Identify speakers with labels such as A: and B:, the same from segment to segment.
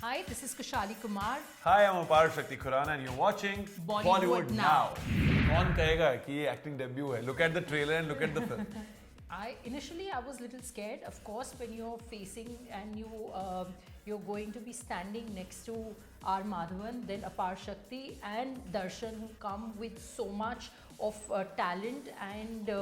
A: Hi, this is Kushali Kumar.
B: Hi, I'm Apar Shakti Khurana and you're watching
A: Bollywood Now.
B: कौन कहेगा कि ये acting debut है? Look at the trailer and look at the film.
A: Initially I was a little scared. Of course, when you're facing and you're going to be standing next to R Madhavan, then Apar Shakti and Darshan, who come with so much of talent, and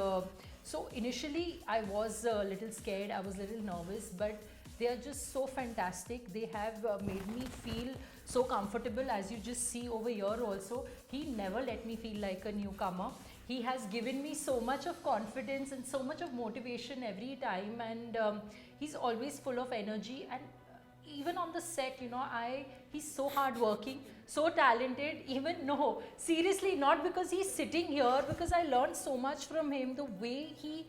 A: so initially I was a little scared. I was a little nervous, but they are just so fantastic. They have made me feel so comfortable, as you just see over here also. He never let me feel like a newcomer. He has given me so much of confidence and so much of motivation every time, and he's always full of energy. And even on the set, he's so hardworking, so talented. Even no, seriously, not because he's sitting here, because I learned so much from him. The way he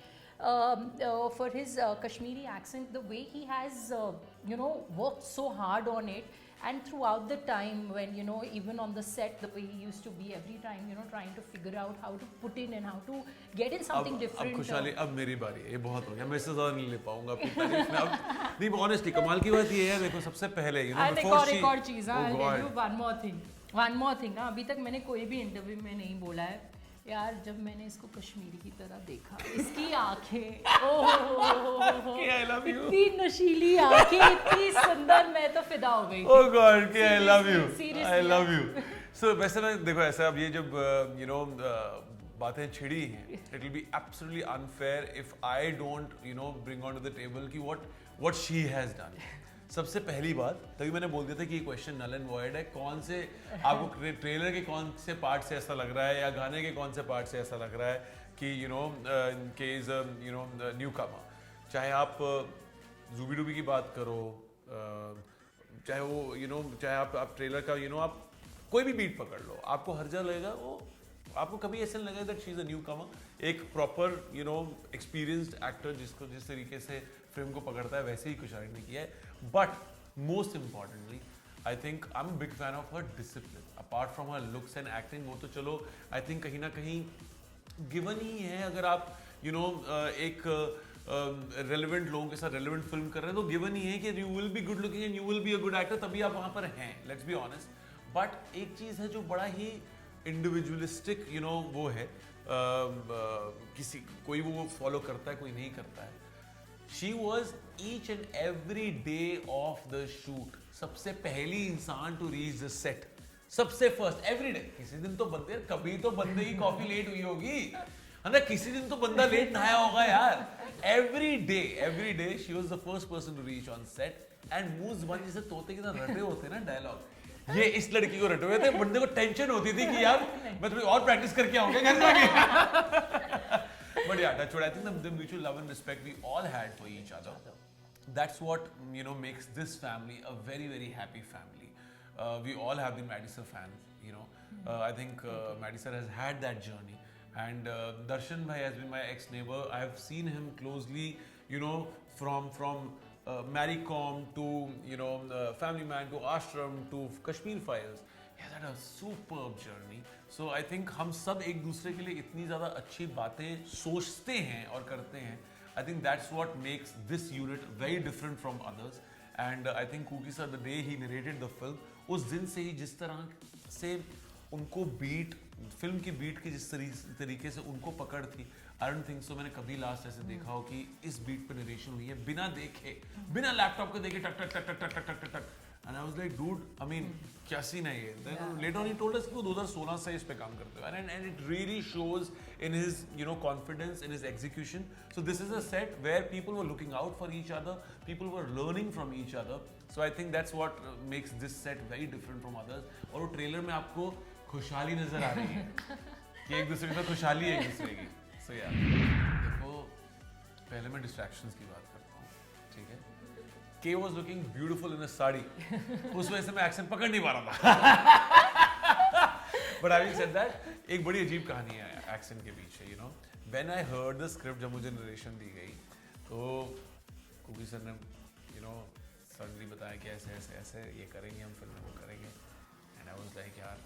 A: for his Kashmiri accent, the way he has worked so hard on it, and throughout the time when even on the set, the way he used to be every time trying to figure out how to put in and how to get in something different.
B: अब खुशहाली, अब मेरी बारी है, ये बहुत हो गया, मैं इससे ज़्यादा नहीं ले पाऊंगा अपनी तारीफ में अब नहीं, honestly कमाल की बात ये है, देखो सबसे पहले
A: एक और चीज़, one more thing ना, अभी तक मैंने कोई भी इंटरव्यू में नहीं बोला है यार, जब मैंने इसको कश्मीरी की तरह देखा, इसकी आंखें, इतनी नशीली आंखें, इतनी सुंदर, मैं तो फिदा हो गई।
B: Oh God, I love you. So वैसे ना देखो ऐसा, अब ये जब बातें छिड़ी हैं, it will be absolutely unfair if I don't bring onto the table कि what she has done. सबसे पहली बात, तभी मैंने बोल दिया था कि ये क्वेश्चन नल एंड वॉइड है, कौन से आपको ट्रेलर के कौन से पार्ट से ऐसा लग रहा है या गाने के कौन से पार्ट से ऐसा लग रहा है कि इज न्यू कमर, चाहे आप जूबी डूबी की बात करो, चाहे वो चाहे आप ट्रेलर का आप कोई भी बीट पकड़ लो, आपको हर जगह लगेगा वो, आपको कभी ऐसा नहीं लगेगा that she is a newcomer, एक प्रॉपर एक्सपीरियंस्ड एक्टर जिसको जिस तरीके से फिल्म को पकड़ता है वैसे ही कुशाली ने किया है. But most importantly I think I am big fan of her discipline, apart from her looks and acting. वो तो चलो आई थिंक कहीं ना कहीं गिवन ही है, अगर आप एक रेलिवेंट लोगों के साथ रेलिवेंट फिल्म कर रहे हैं तो गिवन ही है कि you will be good looking and you will be a good actor, तभी आप वहाँ पर हैं, लेट्स बी ऑनेस्ट. बट एक चीज़ है जो बड़ा ही इंडिविजुअलिस्टिक वो है, किसी कोई वो फॉलो करता है, कोई नहीं करता है. She was each and every day of the shoot. सबसे पहली इंसान to reach the set. सबसे first every day. किसी दिन तो बंदे, कभी तो बंदे की कॉफी लेट हुई होगी, है ना? किसी दिन तो बंदा लेट नहाया होगा यार. Every day she was the first person to reach on set. And moves one जैसे तोते की तरह रटे होते हैं ना डायलॉग. ये इस लड़की को रटे हुए थे, बंदे को टेंशन होती थी कि यार मैं थोड़ी और प्रैक्टिस करके आऊंगा घर जाके. But yeah, that's what I think, the mutual love and respect we all had for each other. That's what makes this family a very, very happy family. We all have been Maddie sir fans. I think Maddie sir has had that journey, and Darshan bhai has been my ex-neighbor. I have seen him closely, from Maricom to Family Man to Ashram to Kashmir Files. He has had a superb journey. So I think हम सब एक दूसरे के लिए इतनी ज़्यादा अच्छी बातें सोचते हैं और करते हैं. I think that's what makes this unit very different from others. And I think Kuki sir, the day he narrated the film, उस दिन से ही जिस तरह से उनको फिल्म की बीट की जिस तरीके से उनको पकड़ थी, I don't think so मैंने कभी लास्ट ऐसे देखा हो कि इस बीट पे नरेशन हुई है बिना देखे, बिना लैपटॉप को देखे, टक टक टक टक टक टक टक. And I was like, dude, I mean, क्या सीन है ये? Then later on he told us कि वो 2016 से इस पे काम करते हो, and it really shows in his confidence, in his execution. So this is a set where people were looking out for each other, people were learning from each other. So I think that's what makes this set very different from others. और वो trailer में आपको खुशहाली नजर आ रही है कि एक दूसरे के साथ खुशहाली है एक दूसरे की. So yeah, देखो पहले मैं distractions की बात करता हूँ, ठीक है? Kay was looking beautiful in a sari. उस वजह से मैं एक्शन पकड़ नहीं पा रहा था. But having said that, एक बड़ी अजीब कहानी है एक्शन के पीछे. When I heard the script, जब मुझे नरेशन दी गई, तो कुकी सर ने सडनली बताया कि ऐसे ऐसे ऐसे ये करेंगे, हम फिल्म को करेंगे. And I was like, यार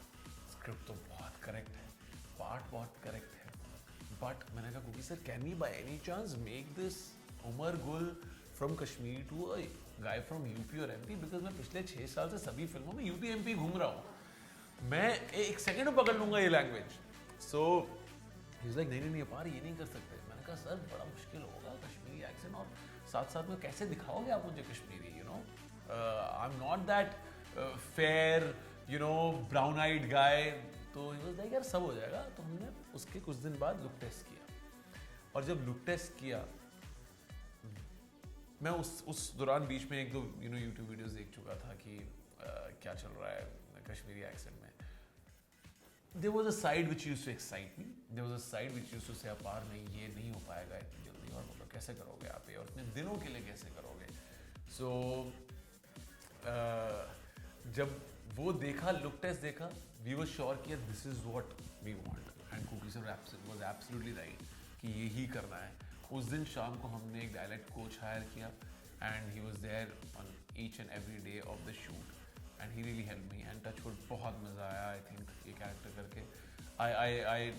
B: स्क्रिप्ट तो बहुत करेक्ट है, पार्ट बहुत करेक्ट है, बट मैंने कहा Kuki sir, can we by any chance make this Umar Gul from Kashmir to a guy from UP or MP because मैं पिछले 6 साल से सभी फिल्मों में UP MP घूम रहा हूँ, मैं एक सेकंड में पकड़ लूँगा ये लैंग्वेज. So he's like नहीं अपार ये नहीं कर सकते. मैंने कहा सर बड़ा मुश्किल होगा कश्मीरी एक्सेंट और साथ में कैसे दिखाओगे आप मुझे Kashmiri, you know, I'm not that fair, you know, brown eyed guy. तो he was like यार सब हो जाएगा. तो हमने उसके कुछ दिन बाद लुक टेस्ट किया और जब लुक टेस्ट किया मैं उस दौरान बीच में एक दो YouTube वीडियोस देख चुका था कि क्या चल रहा है कश्मीरी एक्सेंट में. There was a side which used to excite me. There was a side which used to say अपार नहीं ये नहीं हो पाएगा इतनी जल्दी और मतलब कैसे करोगे आप ये और इतने दिनों के लिए कैसे करोगे. So जब वो देखा लुक टेस्ट देखा we were sure कि this is what we want and Kooky sir was absolutely right कि यही करना है. उस दिन शाम को हमने एक डायलेक्ट कोच हायर किया and he was there on each and every day of the shoot and he really helped me and touchwood बहुत मज़ा आया. I think ये कैरेक्टर करके I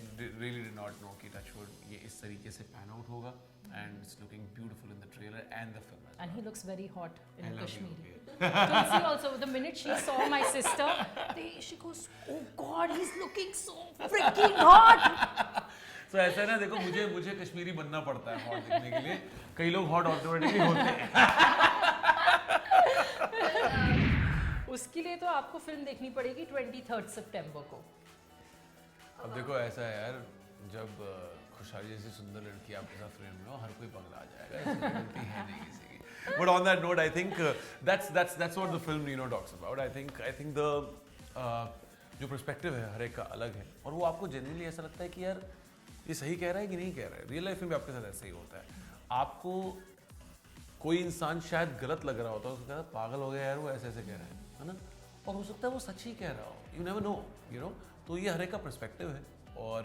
B: really did not know कि touchwood ये इस तरीके से pan out होगा and it's looking beautiful in the trailer and the film as well.
A: And he looks very hot in Kashmiri. Tulsi also, the minute she saw my sister, she goes, oh God, he's looking so freaking hot.
B: So ऐसा है ना, देखो मुझे कश्मीरी बनना पड़ता है hot दिखने के लिए. कई लोग हॉट ऑटोमेटिकली होते हैं.
A: उसके लिए तो आपको फिल्म देखनी पड़ेगी 23 सितंबर को.
B: अब देखो ऐसा है यार, जब खुशहाली जैसी सुंदर लड़की आपके साथ फ्रेम में हो हर कोई पगला जाएगा. इसकी गलती है नहीं किसी की. But on that note, I think that's what the film talks about. I think the जो पर्सपेक्टिव है हर एक का अलग है और वो आपको जेन्युइनली ऐसा लगता है कि यार ये सही कह रहा है कि नहीं कह रहा है. रियल लाइफ में भी आपके साथ ऐसा ही होता है. आपको कोई इंसान शायद गलत लग रहा होता है, उसको कहता है पागल हो गया यार वो ऐसे कह रहा है ना, और हो सकता है वो सच ही कह रहा हो. You never know. तो ये हर एक का पर्सपेक्टिव है और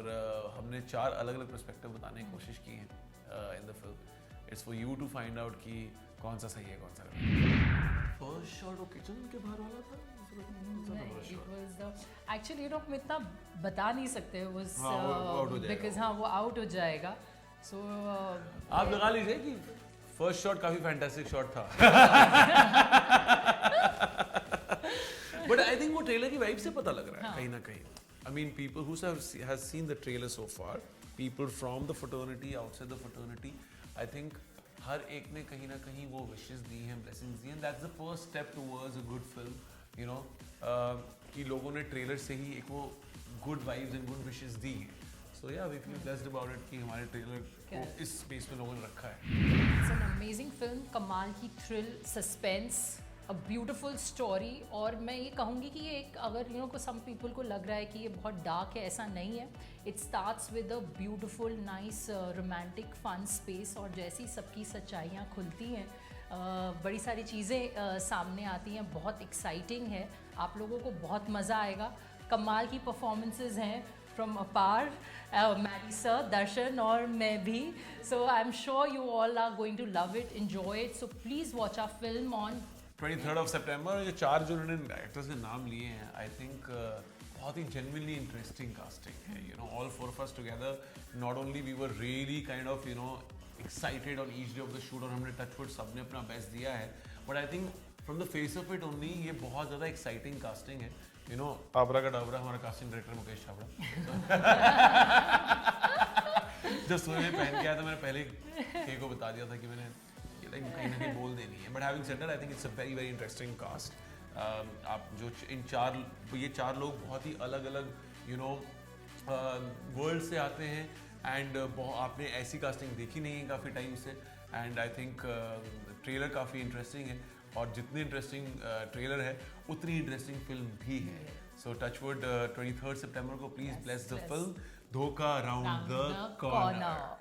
B: हमने 4 अलग अलग पर्सपेक्टिव बताने की कोशिश की है in the film. It's for you to find out कि कौन सा सही है कौन सा गलत है. फर्स्ट शॉट वो किचन के बाहर वाला था.
A: एक्चुअली हम इतना बता नहीं सकते बिकॉज वो आउट हो जाएगा. सो
B: आप लगा लीजिए कि फर्स्ट शॉट काफी फैंटास्टिक शॉट था. बट आई थिंक वो ट्रेलर की वाइब से पता लग रहा है कहीं ना कहीं. I mean, people who has seen the trailer so far, people from the fraternity, outside the fraternity, I think हर एक ने कहीं ना कहीं वो wishes दी हैं, blessings दी हैं. That's the first step towards a good film, कि लोगों ने ट्रेलर से ही एक वो good vibes and good wishes दी हैं. So yeah, we feel blessed about it कि हमारे ट्रेलर को इस स्पेस में लोगों ने रखा है.
A: It's an amazing film, कमाल की thrill, suspense, a beautiful story. और मैं ये कहूँगी कि ये एक अगर को सम पीपल को लग रहा है कि ये बहुत डार्क है, ऐसा नहीं है. It starts with a beautiful nice romantic fun space और जैसी सबकी सच्चाइयाँ खुलती हैं बड़ी सारी चीज़ें सामने आती हैं. बहुत एक्साइटिंग है, आप लोगों को बहुत मज़ा आएगा. कमाल की परफॉर्मेंसेज हैं फ्रॉम अपार, मैरी सर, दर्शन और मैं भी. So I am sure you all are going to love it, enjoy it. So please watch our film on
B: 23rd of September. ये 4 जो उन्होंने एक्टर्स के नाम लिए हैं, आई थिंक बहुत ही genuinely interesting casting है. All 4 of us together, not only we were really kind of excited on each day of the shoot और हमने touchwood सबने अपना बेस्ट दिया है. But I think from the face of it only ये बहुत ज़्यादा exciting casting है. आबरा का डाबरा हमारा कास्टिंग डायरेक्टर मुकेश छाबड़ा. जब सोए में पहन के आया था मैंने पहले के को बता दिया था कि मैंने कहीं ना कहीं बोल देनी है. But having said that I think it's a very very interesting cast. आप जो ये 4 लोग बहुत ही अलग अलग वर्ल्ड से आते हैं एंड आपने ऐसी कास्टिंग देखी नहीं है काफ़ी टाइम से. एंड आई थिंक ट्रेलर काफ़ी इंटरेस्टिंग है और जितनी इंटरेस्टिंग ट्रेलर है उतनी इंटरेस्टिंग फिल्म भी है. सो टचवुड 23rd सितंबर को प्लीज़ ब्लेस द फिल्म धोखा राउंड द कॉर्नर.